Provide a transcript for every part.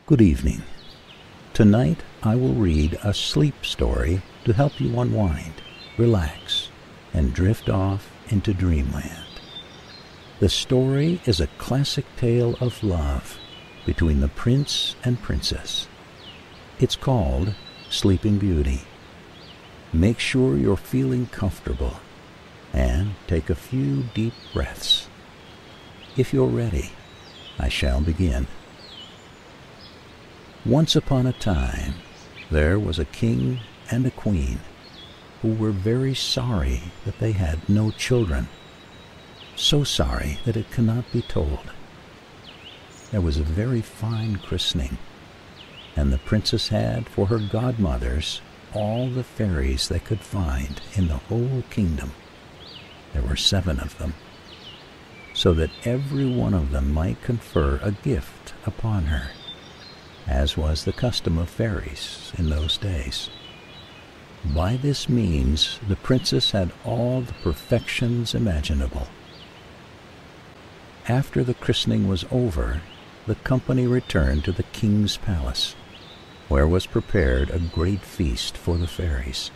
Good evening. Tonight I will read a sleep story to help you unwind, relax, and drift off into dreamland. The story is a classic tale of love between the prince and princess. It's called Sleeping Beauty. Make sure you're feeling comfortable and take a few deep breaths. If you're ready, I shall begin. Once upon a time, there was a king and a queen who were very sorry that they had no children. So sorry that it cannot be told. There was a very fine christening, and the princess had for her godmothers all the fairies they could find in the whole kingdom. There were 7 of them, so that every one of them might confer a gift upon her, as was the custom of fairies in those days. By this means the princess had all the perfections imaginable. After the christening was over, the company returned to the king's palace, where was prepared a great feast for the fairies.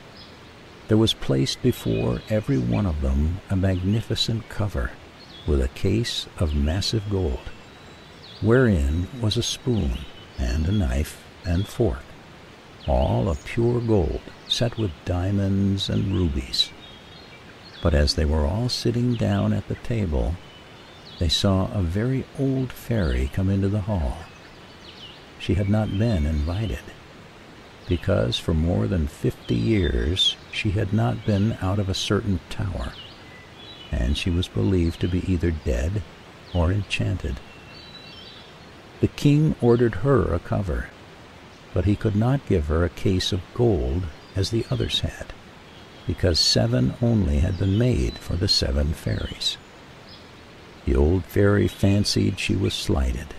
There was placed before every one of them a magnificent cover with a case of massive gold, wherein was a spoon and a knife and fork, all of pure gold, set with diamonds and rubies. But as they were all sitting down at the table, they saw a very old fairy come into the hall. She had not been invited, because for more than 50 years she had not been out of a certain tower, and she was believed to be either dead or enchanted. The king ordered her a cover, but he could not give her a case of gold as the others had, because 7 only had been made for the 7 fairies. The old fairy fancied she was slighted,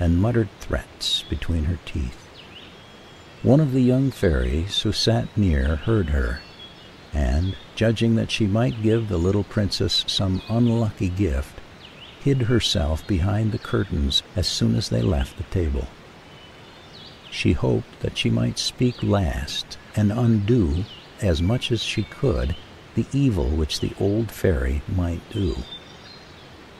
and muttered threats between her teeth. One of the young fairies who sat near heard her, and, judging that she might give the little princess some unlucky gift, hid herself behind the curtains as soon as they left the table. She hoped that she might speak last and undo, as much as she could, the evil which the old fairy might do.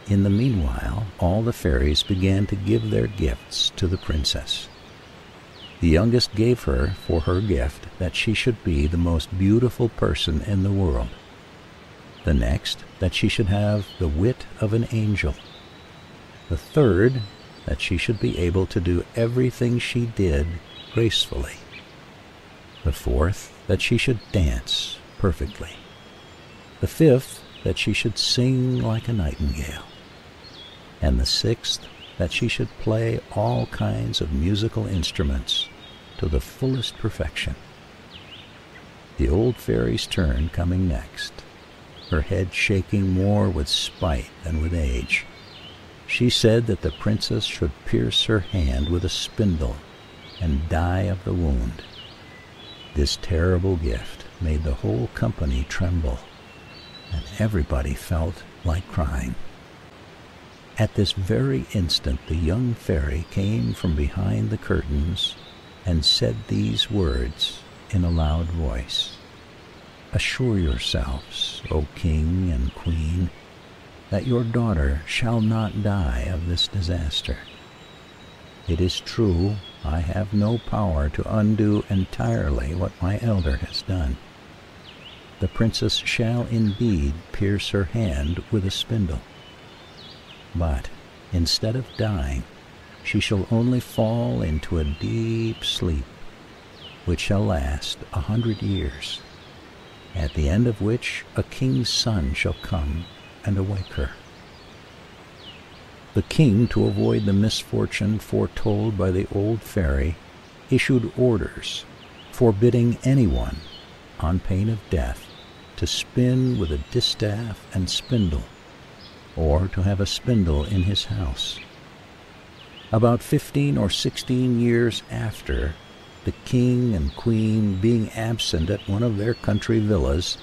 In the meanwhile, all the fairies began to give their gifts to the princess. The youngest gave her for her gift that she should be the most beautiful person in the world. The next, that she should have the wit of an angel. The third, that she should be able to do everything she did gracefully. The fourth, that she should dance perfectly. The fifth, that she should sing like a nightingale. And the sixth, that she should play all kinds of musical instruments to the fullest perfection. The old fairy's turn coming next, her head shaking more with spite than with age, she said that the princess should pierce her hand with a spindle and die of the wound. This terrible gift made the whole company tremble, and everybody felt like crying. At this very instant the young fairy came from behind the curtains and said these words in a loud voice: "Assure yourselves, O king and queen, that your daughter shall not die of this disaster. It is true, I have no power to undo entirely what my elder has done. The princess shall indeed pierce her hand with a spindle. But instead of dying, she shall only fall into a deep sleep, which shall last 100 years, at the end of which a king's son shall come and awake her." The king, to avoid the misfortune foretold by the old fairy, issued orders forbidding anyone, on pain of death, to spin with a distaff and spindle, or to have a spindle in his house. About 15 or 16 years after, the king and queen being absent at one of their country villas,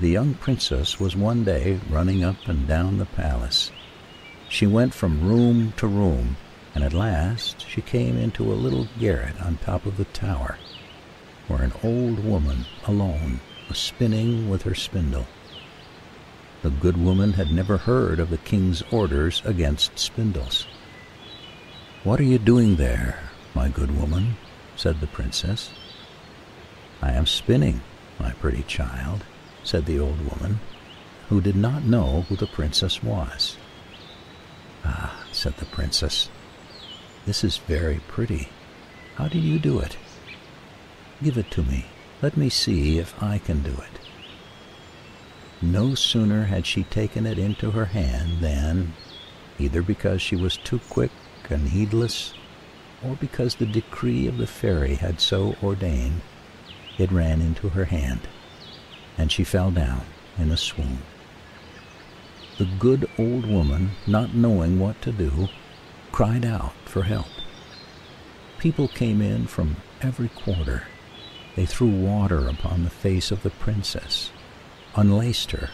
the young princess was one day running up and down the palace. She went from room to room, and at last she came into a little garret on top of the tower, where an old woman alone was spinning with her spindle. The good woman had never heard of the king's orders against spindles. "What are you doing there, my good woman?" said the princess. "I am spinning, my pretty child," said the old woman, who did not know who the princess was. "Ah," said the princess, "this is very pretty. How did you do it? Give it to me. Let me see if I can do it." No sooner had she taken it into her hand than, either because she was too quick and heedless, or because the decree of the fairy had so ordained, it ran into her hand, and she fell down in a swoon. The good old woman, not knowing what to do, cried out for help. People came in from every quarter. They threw water upon the face of the princess, unlaced her,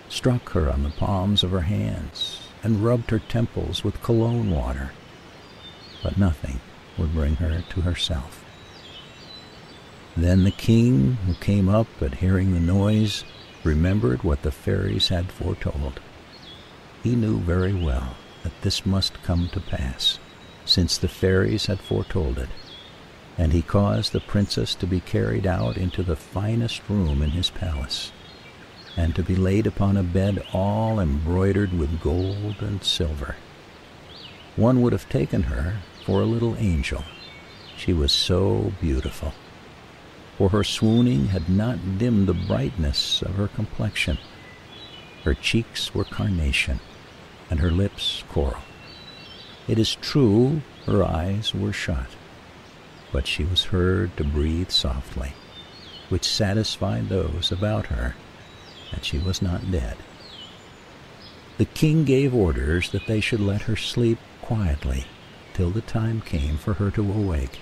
struck her on the palms of her hands, and rubbed her temples with cologne water. But nothing would bring her to herself. Then the king, who came up at hearing the noise, remembered what the fairies had foretold. He knew very well that this must come to pass, since the fairies had foretold it, and he caused the princess to be carried out into the finest room in his palace, and to be laid upon a bed all embroidered with gold and silver. One would have taken her for a little angel, she was so beautiful, for her swooning had not dimmed the brightness of her complexion. Her cheeks were carnation, and her lips coral. It is true, her eyes were shut, but she was heard to breathe softly, which satisfied those about her that she was not dead. The king gave orders that they should let her sleep quietly till the time came for her to awake.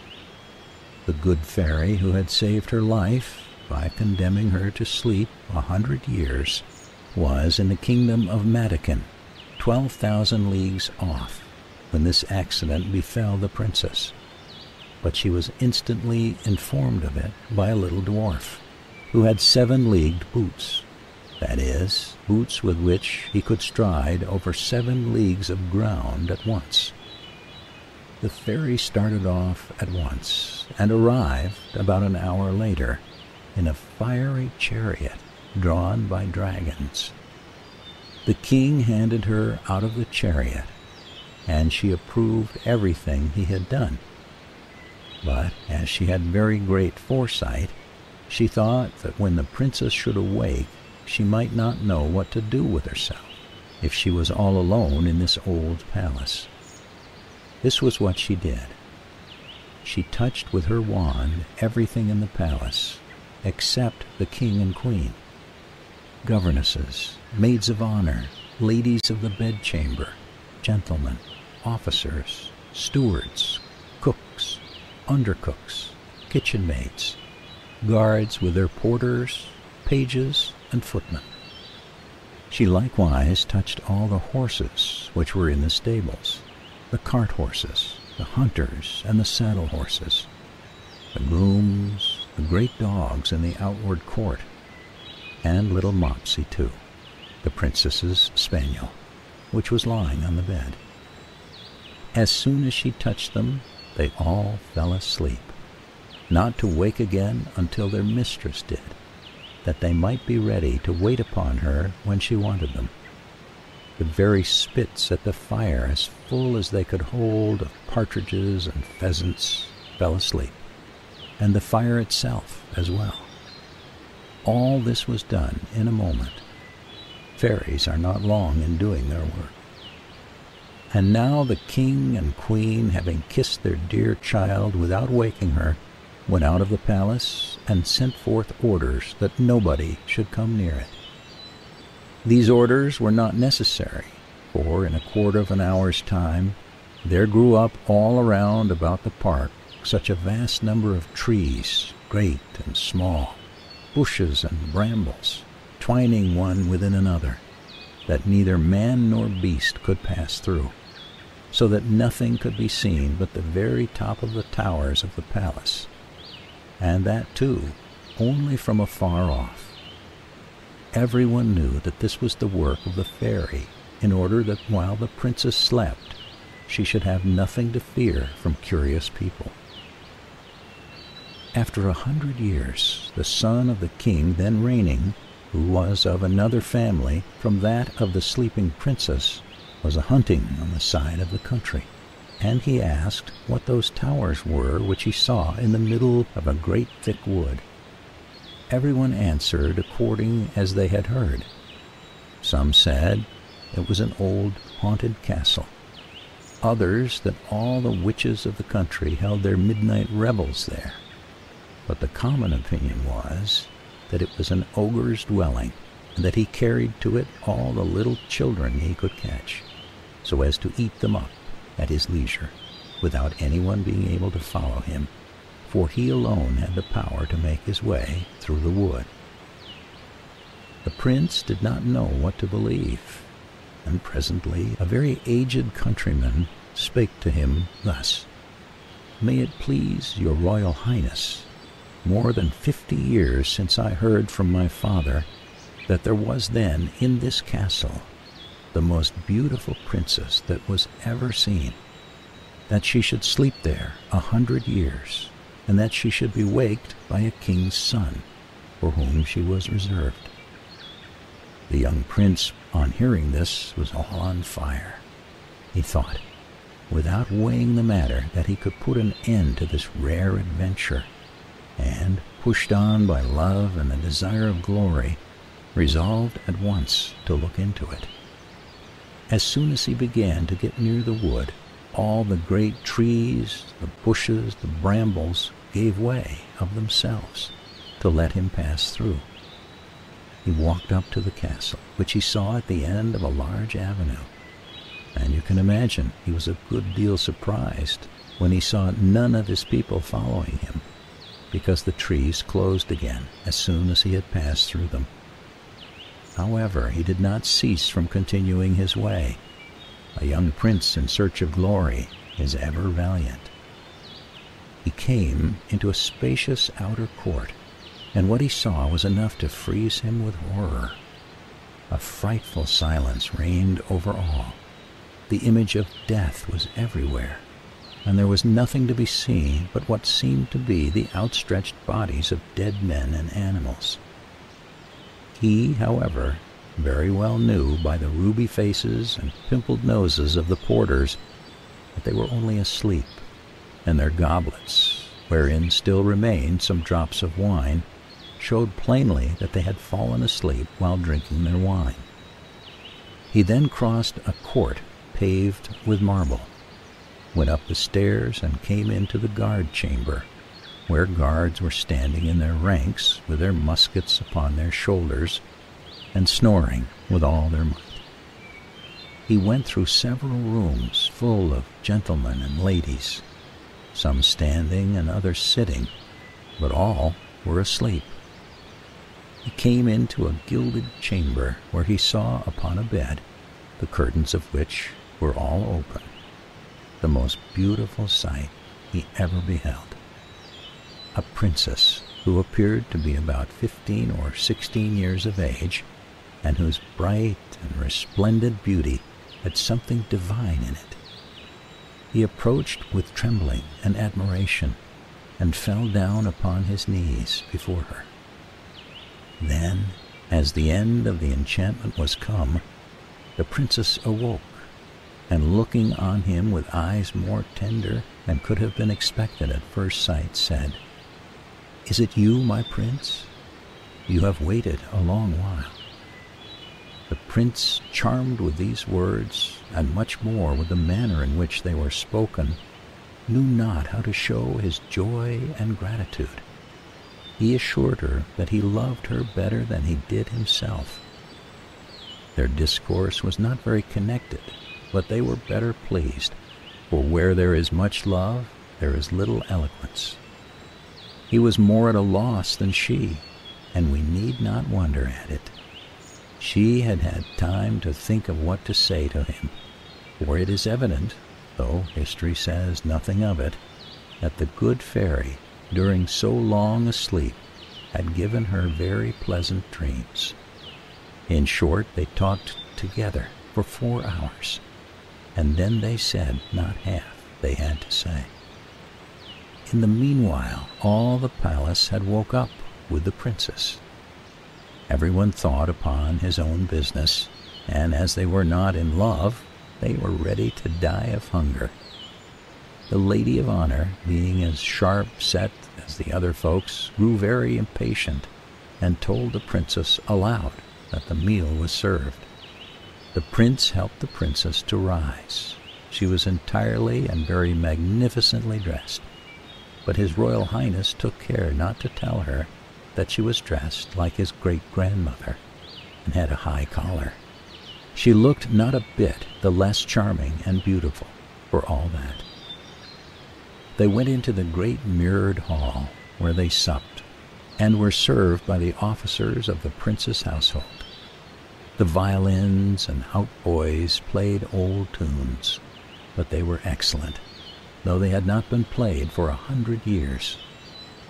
The good fairy who had saved her life by condemning her to sleep 100 years was in the kingdom of Matakin, 12,000 leagues off, when this accident befell the princess. But she was instantly informed of it by a little dwarf, who had 7-leagued boots, that is, boots with which he could stride over 7 leagues of ground at once. The fairy started off at once, and arrived about an hour later in a fiery chariot drawn by dragons. The king handed her out of the chariot, and she approved everything he had done. But as she had very great foresight, she thought that when the princess should awake, she might not know what to do with herself, if she was all alone in this old palace. This was what she did. She touched with her wand everything in the palace, except the king and queen. Governesses, maids of honor, ladies of the bedchamber, gentlemen, officers, stewards, cooks, undercooks, kitchen maids, guards with their porters, pages, and footmen. She likewise touched all the horses which were in the stables, the cart horses, the hunters, and the saddle horses, the grooms, the great dogs in the outward court, and little Mopsy too, the princess's spaniel, which was lying on the bed. As soon as she touched them, they all fell asleep, not to wake again until their mistress did, that they might be ready to wait upon her when she wanted them. The very spits at the fire, as full as they could hold of partridges and pheasants, fell asleep, and the fire itself as well. All this was done in a moment. Fairies are not long in doing their work. And now the king and queen, having kissed their dear child without waking her, went out of the palace and sent forth orders that nobody should come near it. These orders were not necessary, for in a quarter of an hour's time there grew up all around about the park such a vast number of trees, great and small, bushes and brambles, twining one within another, that neither man nor beast could pass through. so that nothing could be seen but the very top of the towers of the palace, and that, too, only from afar off. Everyone knew that this was the work of the fairy, in order that while the princess slept, she should have nothing to fear from curious people. After 100 years, the son of the king then reigning, who was of another family from that of the sleeping princess, was a-hunting on the side of the country, and he asked what those towers were which he saw in the middle of a great thick wood. Everyone answered according as they had heard. Some said it was an old haunted castle. Others that all the witches of the country held their midnight revels there. But the common opinion was that it was an ogre's dwelling, and that he carried to it all the little children he could catch, so as to eat them up at his leisure, without anyone being able to follow him, for he alone had the power to make his way through the wood. The prince did not know what to believe, and presently a very aged countryman spake to him thus: "May it please your royal highness, more than 50 years since I heard from my father that there was then in this castle the most beautiful princess that was ever seen, that she should sleep there 100 years, and that she should be waked by a king's son, for whom she was reserved." The young prince, on hearing this, was all on fire. He thought, without weighing the matter, that he could put an end to this rare adventure, and, pushed on by love and the desire of glory, resolved at once to look into it. As soon as he began to get near the wood, all the great trees, the bushes, the brambles gave way of themselves to let him pass through. He walked up to the castle, which he saw at the end of a large avenue, and you can imagine he was a good deal surprised when he saw none of his people following him, because the trees closed again as soon as he had passed through them. However, he did not cease from continuing his way. A young prince in search of glory is ever valiant. He came into a spacious outer court, and what he saw was enough to freeze him with horror. A frightful silence reigned over all. The image of death was everywhere, and there was nothing to be seen but what seemed to be the outstretched bodies of dead men and animals. He, however, very well knew by the ruby faces and pimpled noses of the porters that they were only asleep, and their goblets, wherein still remained some drops of wine, showed plainly that they had fallen asleep while drinking their wine. He then crossed a court paved with marble, went up the stairs, and came into the guard chamber, where guards were standing in their ranks with their muskets upon their shoulders and snoring with all their might. He went through several rooms full of gentlemen and ladies, some standing and others sitting, but all were asleep. He came into a gilded chamber where he saw upon a bed, the curtains of which were all open, the most beautiful sight he ever beheld. A princess who appeared to be about 15 or 16 years of age, and whose bright and resplendent beauty had something divine in it. He approached with trembling and admiration, and fell down upon his knees before her. Then, as the end of the enchantment was come, the princess awoke, and looking on him with eyes more tender than could have been expected at first sight, said, "Is it you, my prince? You have waited a long while." The prince, charmed with these words, and much more with the manner in which they were spoken, knew not how to show his joy and gratitude. He assured her that he loved her better than he did himself. Their discourse was not very connected, but they were better pleased, for where there is much love, there is little eloquence. He was more at a loss than she, and we need not wonder at it. She had had time to think of what to say to him, for it is evident though history says nothing of it, that the good fairy, during so long a sleep, had given her very pleasant dreams. In short, they talked together for 4 hours, and then they said not half they had to say. In the meanwhile, all the palace had woke up with the princess. Everyone thought upon his own business, and as they were not in love, they were ready to die of hunger. The lady of honor, being as sharp-set as the other folks, grew very impatient and told the princess aloud that the meal was served. The prince helped the princess to rise. She was entirely and very magnificently dressed, but His Royal Highness took care not to tell her that she was dressed like his great-grandmother and had a high collar. She looked not a bit the less charming and beautiful for all that. They went into the great mirrored hall where they supped, and were served by the officers of the prince's household. The violins and hautboys played old tunes, but they were excellent, though they had not been played for 100 years.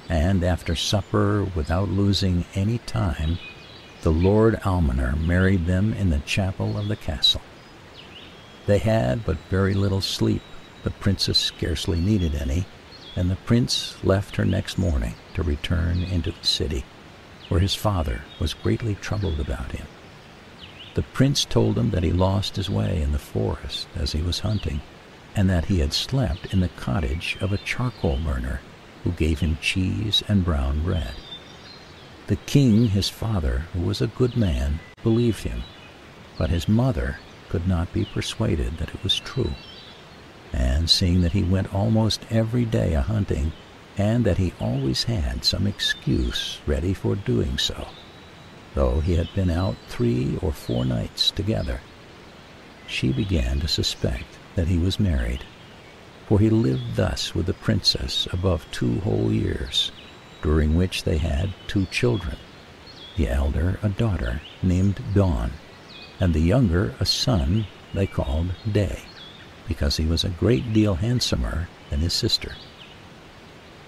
And after supper, without losing any time, the Lord Almoner married them in the chapel of the castle. They had but very little sleep. The princess scarcely needed any, and the prince left her next morning to return into the city, where his father was greatly troubled about him. The prince told him that he lost his way in the forest as he was hunting, and that he had slept in the cottage of a charcoal burner, who gave him cheese and brown bread. The king, his father, who was a good man, believed him, but his mother could not be persuaded that it was true. And seeing that he went almost every day a-hunting, and that he always had some excuse ready for doing so, though he had been out 3 or 4 nights together, she began to suspect that he was married, for he lived thus with the princess above 2 whole years, during which they had 2 children, the elder a daughter named Dawn, and the younger a son they called Day, because he was a great deal handsomer than his sister.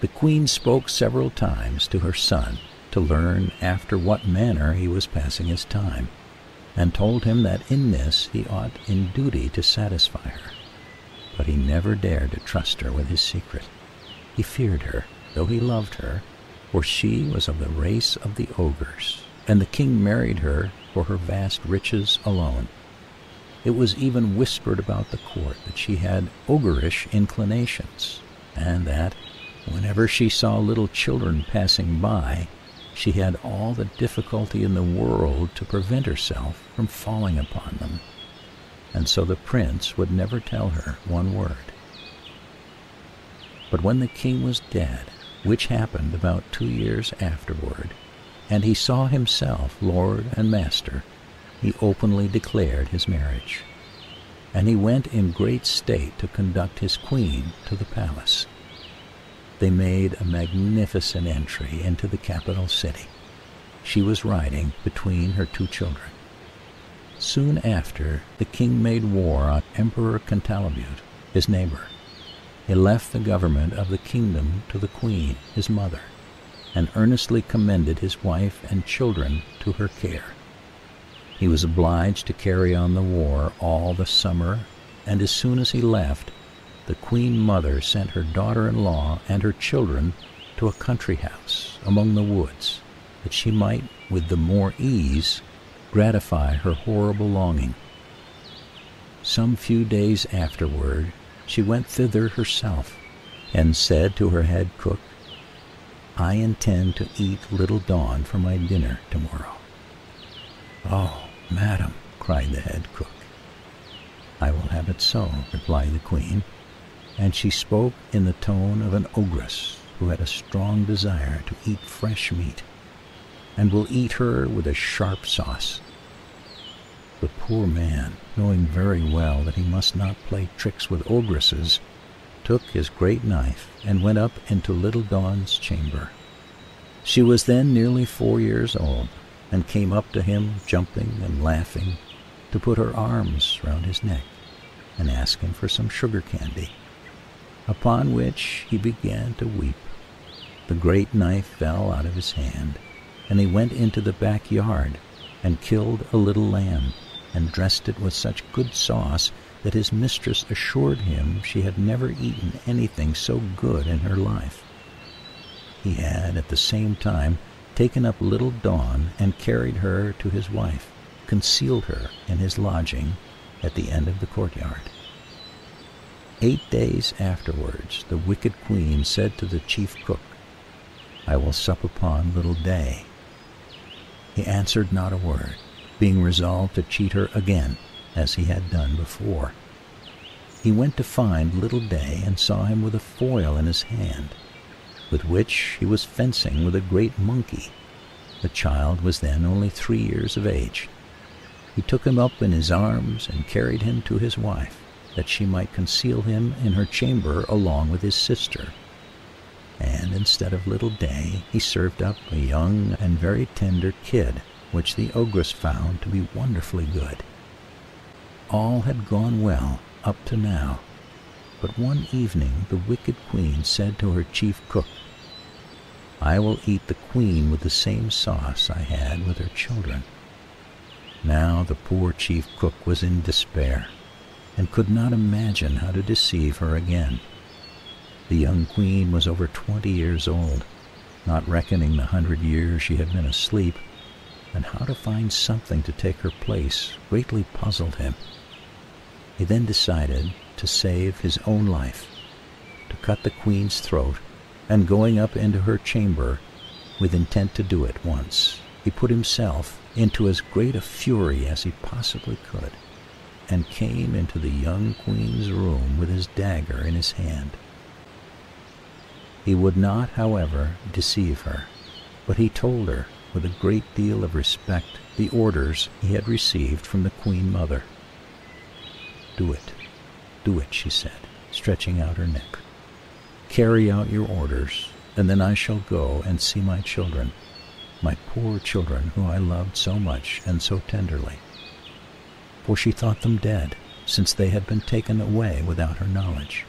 The queen spoke several times to her son to learn after what manner he was passing his time, and told him that in this he ought in duty to satisfy her. But he never dared to trust her with his secret. He feared her, though he loved her, for she was of the race of the ogres, and the king married her for her vast riches alone. It was even whispered about the court that she had ogreish inclinations, and that, whenever she saw little children passing by, she had all the difficulty in the world to prevent herself from falling upon them, and so the prince would never tell her one word. But when the king was dead, which happened about 2 years afterward, and he saw himself lord and master, he openly declared his marriage, and he went in great state to conduct his queen to the palace. They made a magnificent entry into the capital city. She was riding between her 2 children. Soon after, the king made war on Emperor Cantalabute, his neighbor. He left the government of the kingdom to the queen, his mother, and earnestly commended his wife and children to her care. He was obliged to carry on the war all the summer, and as soon as he left, the queen mother sent her daughter-in-law and her children to a country house among the woods, that she might, with the more ease, gratify her horrible longing. Some few days afterward, she went thither herself, and said to her head cook, "I intend to eat little Dawn for my dinner tomorrow." "Oh, madam," cried the head cook. "I will have it so," replied the queen, and she spoke in the tone of an ogress who had a strong desire to eat fresh meat, and will eat her with a sharp sauce. The poor man, knowing very well that he must not play tricks with ogresses, took his great knife and went up into little Dawn's chamber. She was then nearly 4 years old, and came up to him, jumping and laughing, to put her arms round his neck. and ask him for some sugar candy, upon which he began to weep. The great knife fell out of his hand, and he went into the backyard and killed a little lamb and dressed it with such good sauce that his mistress assured him she had never eaten anything so good in her life. He had at the same time taken up little Dawn and carried her to his wife, concealed her in his lodging at the end of the courtyard. 8 days afterwards, the wicked queen said to the chief cook, "I will sup upon little Day." He answered not a word, being resolved to cheat her again, as he had done before. He went to find little Day and saw him with a foil in his hand, with which he was fencing with a great monkey. The child was then only 3 years of age. He took him up in his arms and carried him to his wife, that she might conceal him in her chamber along with his sister. And instead of little Day, he served up a young and very tender kid, which the ogress found to be wonderfully good. All had gone well up to now, but one evening the wicked queen said to her chief cook, "I will eat the queen with the same sauce I had with her children." Now the poor chief cook was in despair, and could not imagine how to deceive her again. The young queen was over 20 years old, not reckoning the 100 years she had been asleep, and how to find something to take her place greatly puzzled him. He then decided to save his own life, to cut the queen's throat, and going up into her chamber, with intent to do it once, he put himself into as great a fury as he possibly could, and came into the young queen's room with his dagger in his hand. He would not, however, deceive her, but he told her, with a great deal of respect, the orders he had received from the Queen Mother. "Do it," she said, stretching out her neck. "Carry out your orders, and then I shall go and see my children, my poor children whom I loved so much and so tenderly." For she thought them dead, since they had been taken away without her knowledge.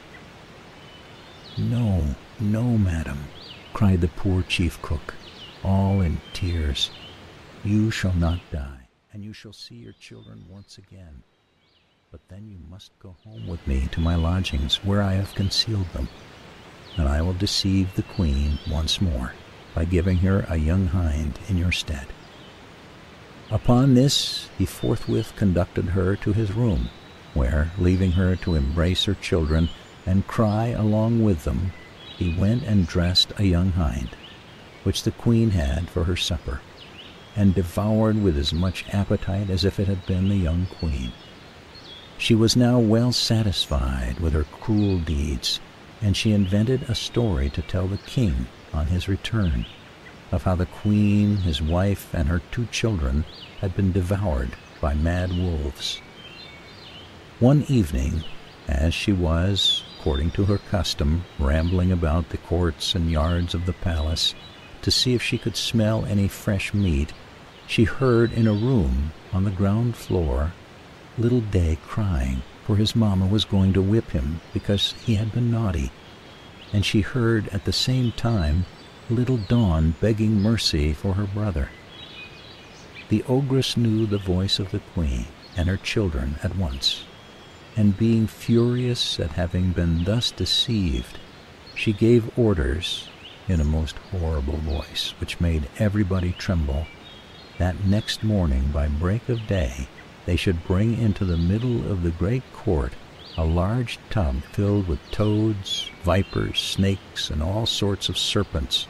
"No, no, madam," cried the poor chief cook, all in tears. "You shall not die, and you shall see your children once again. But then you must go home with me to my lodgings, where I have concealed them, and I will deceive the queen once more by giving her a young hind in your stead." Upon this he forthwith conducted her to his room, where, leaving her to embrace her children and cry along with them, he went and dressed a young hind, which the queen had for her supper, and devoured with as much appetite as if it had been the young queen. She was now well satisfied with her cruel deeds, and she invented a story to tell the king on his return, of how the queen, his wife, and her 2 children had been devoured by mad wolves. One evening, as she was, according to her custom, rambling about the courts and yards of the palace to see if she could smell any fresh meat, she heard in a room on the ground floor little Day crying, for his mamma was going to whip him because he had been naughty, and she heard at the same time little Dawn begging mercy for her brother. The ogress knew the voice of the queen and her children at once, and being furious at having been thus deceived, she gave orders, in a most horrible voice, which made everybody tremble, that next morning by break of day they should bring into the middle of the great court a large tub filled with toads, vipers, snakes, and all sorts of serpents,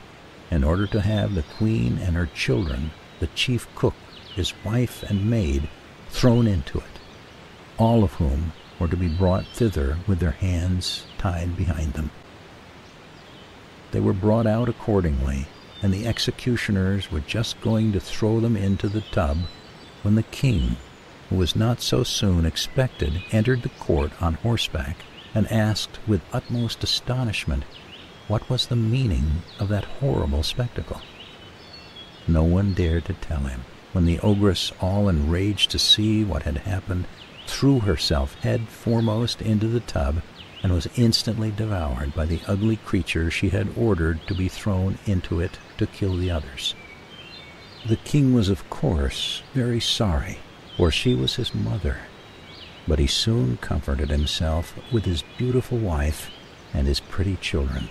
in order to have the queen and her children, the chief cook, his wife, and maid thrown into it, all of whom were to be brought thither with their hands tied behind them. They were brought out accordingly, and the executioners were just going to throw them into the tub when the king, who was not so soon expected, entered the court on horseback and asked with utmost astonishment what was the meaning of that horrible spectacle. No one dared to tell him, when the ogress, all enraged to see what had happened, threw herself head foremost into the tub and was instantly devoured by the ugly creature she had ordered to be thrown into it to kill the others. The king was, of course, very sorry, for she was his mother, but he soon comforted himself with his beautiful wife and his pretty children.